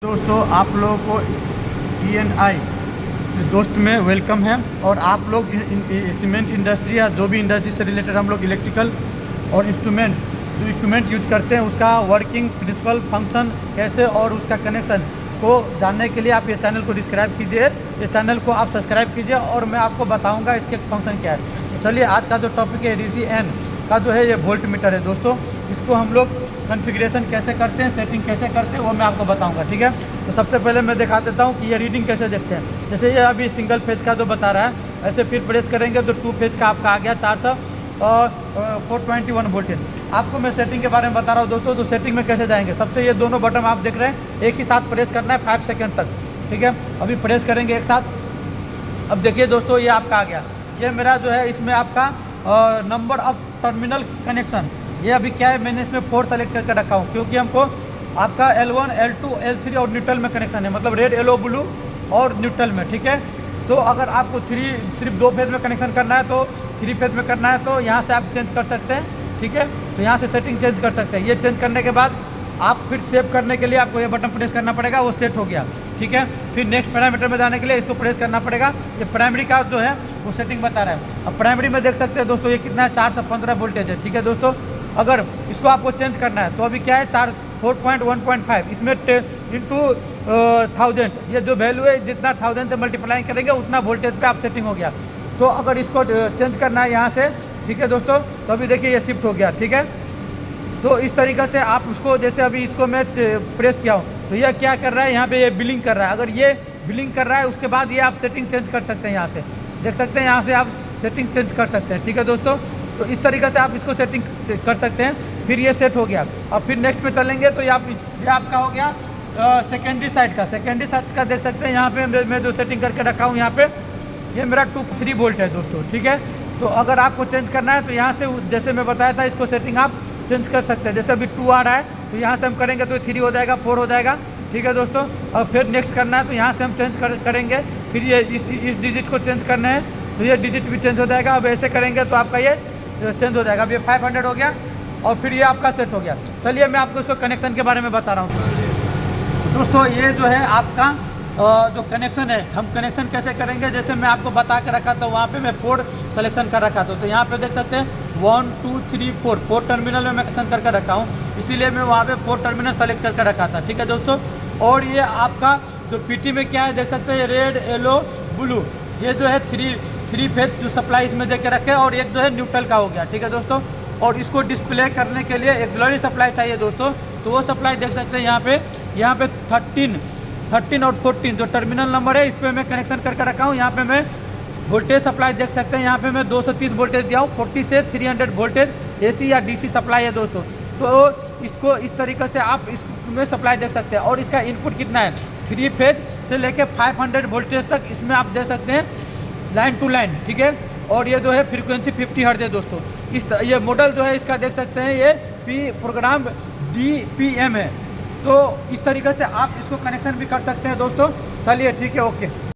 दोस्तों आप लोगों को ENI दोस्त में वेलकम है। और आप लोग सीमेंट इंडस्ट्री या जो भी इंडस्ट्री से रिलेटेड हम लोग इलेक्ट्रिकल और जो इक्विपमेंट यूज करते हैं उसका वर्किंग प्रिंसिपल फंक्शन कैसे और उसका कनेक्शन को जानने के लिए आप ये चैनल को सब्सक्राइब कीजिए, ये चैनल को आप सब्सक्राइब कीजिए और मैं आपको बताऊंगा इसके फंक्शन क्या है। तो चलिए आज का जो टॉपिक है DCN का जो है ये वोल्ट मीटर है दोस्तों। इसको हम लोग कॉन्फ़िगरेशन कैसे करते हैं, सेटिंग कैसे करते हैं वो मैं आपको बताऊंगा, ठीक है। तो सबसे पहले मैं दिखा देता हूँ कि ये रीडिंग कैसे देखते हैं। जैसे ये अभी सिंगल फेज का जो बता रहा है, ऐसे फिर प्रेस करेंगे तो 2 फेज का आपका आ गया 421 वोल्टेज। आपको मैं सेटिंग के बारे में बता रहा हूँ दोस्तों। तो सेटिंग में कैसे जाएंगे, सबसे ये दोनों बटन आप देख रहे हैं एक ही साथ प्रेस करना है 5 सेकेंड तक, ठीक है। अभी प्रेस करेंगे एक साथ। अब देखिए दोस्तों ये आपका आ गया, ये मेरा जो है इसमें आपका नंबर ऑफ टर्मिनल कनेक्शन, ये अभी क्या है मैंने इसमें 4 सेलेक्ट करके रखा हूँ क्योंकि हमको आपका L1 L2 L3 और न्यूट्रल में कनेक्शन है, मतलब रेड येलो ब्लू और न्यूट्रल में, ठीक है। तो अगर आपको सिर्फ 2 फेज में कनेक्शन करना है तो 3 फेज में करना है तो यहाँ से आप चेंज कर सकते हैं, ठीक है। तो यहाँ से सेटिंग चेंज कर सकते हैं। ये चेंज करने के बाद आप फिर सेव करने के लिए आपको ये बटन प्रेस करना पड़ेगा, वो सेट हो गया, ठीक है। फिर नेक्स्ट पैरामीटर में जाने के लिए इसको प्रेस करना पड़ेगा। ये प्राइमरी का जो है वो सेटिंग बता रहा है। अब प्राइमरी में देख सकते हैं दोस्तों ये कितना है, 415 वोल्टेज है, ठीक है दोस्तों। अगर इसको आपको चेंज करना है तो अभी क्या है 4.1.5 इसमें इंटू 1000, ये जो वैल्यू है जितना 1000 से मल्टीप्लाई करेंगे उतना वोल्टेज पे आप सेटिंग हो गया। तो अगर इसको चेंज करना है यहाँ से, ठीक है दोस्तों, तो अभी देखिए ये शिफ्ट हो गया, ठीक है। तो इस तरीक़े से आप उसको, जैसे अभी इसको मैं प्रेस किया हूँ तो ये क्या कर रहा है, यहाँ पे ये बिलिंग कर रहा है। अगर ये बिलिंग कर रहा है उसके बाद ये आप सेटिंग चेंज कर सकते हैं, यहाँ से देख सकते हैं, यहाँ से आप सेटिंग चेंज कर सकते हैं, ठीक है दोस्तों। तो इस तरीक़े से आप इसको सेटिंग कर सकते हैं। फिर ये सेट हो गया। अब फिर नेक्स्ट में चलेंगे तो ये आपका हो गया सेकेंडरी साइड का देख सकते हैं। यहाँ पे मैं जो सेटिंग करके रखा हूँ, यहाँ पे ये मेरा 2.3 वोल्ट है दोस्तों, ठीक है। तो अगर आपको चेंज करना है तो यहाँ से जैसे मैं बताया था इसको सेटिंग आप चेंज कर सकते हैं। जैसे अभी 2 आ रहा है तो यहाँ से हम करेंगे तो 3 हो जाएगा, 4 हो जाएगा, ठीक है दोस्तों। और फिर नेक्स्ट करना है तो यहाँ से हम चेंज करेंगे। फिर ये इस डिजिट को चेंज करना है तो ये डिजिट भी चेंज हो जाएगा। अब ऐसे करेंगे तो आपका ये चेंज हो जाएगा। अब ये 500 हो गया और फिर ये आपका सेट हो गया। चलिए मैं आपको इसको कनेक्शन के बारे में बता रहा हूँ दोस्तों। ये जो है आपका जो कनेक्शन है, हम कनेक्शन कैसे करेंगे, जैसे मैं आपको बता के रखा था वहाँ पे मैं 4 सिलेक्शन कर रखा था। तो यहाँ पे देख सकते हैं 1 2 3 4 टर्मिनल में मैं कनेक्शन करके रखा हूँ, इसीलिए मैं वहाँ पे 4 टर्मिनल सेलेक्ट करके रखा था, ठीक है दोस्तों। और ये आपका जो PT में क्या है देख सकते हैं, रेड येलो ब्लू, ये जो है 3 फेज जो सप्लाई इसमें दे के रखे और एक जो है न्यूट्रल का हो गया, ठीक है दोस्तों। और इसको डिस्प्ले करने के लिए एक ग्लोरी सप्लाई चाहिए दोस्तों। तो वो सप्लाई देख सकते हैं यहाँ पे 13 और 14 जो टर्मिनल नंबर है इस पर मैं कनेक्शन करके रखा हूँ। यहाँ पे मैं वोल्टेज सप्लाई देख सकते हैं, यहाँ पे मैं 230 वोल्टेज दिया हूँ। 40 से 300 वोल्टेज AC या DC सप्लाई है दोस्तों। तो इसको इस तरीके से आप इसमें सप्लाई देख सकते हैं। और इसका इनपुट कितना है, 3 फेज से लेके 500 वोल्टेज तक इसमें आप देख सकते हैं लाइन टू लाइन, ठीक है। और ये जो है फ्रीक्वेंसी 50 हर्ट्ज है दोस्तों। ये मॉडल जो है इसका देख सकते हैं, ये प्रोग्राम DPM है। तो इस तरीके से आप इसको कनेक्शन भी कर सकते हैं दोस्तों। चलिए ठीक है, ओके।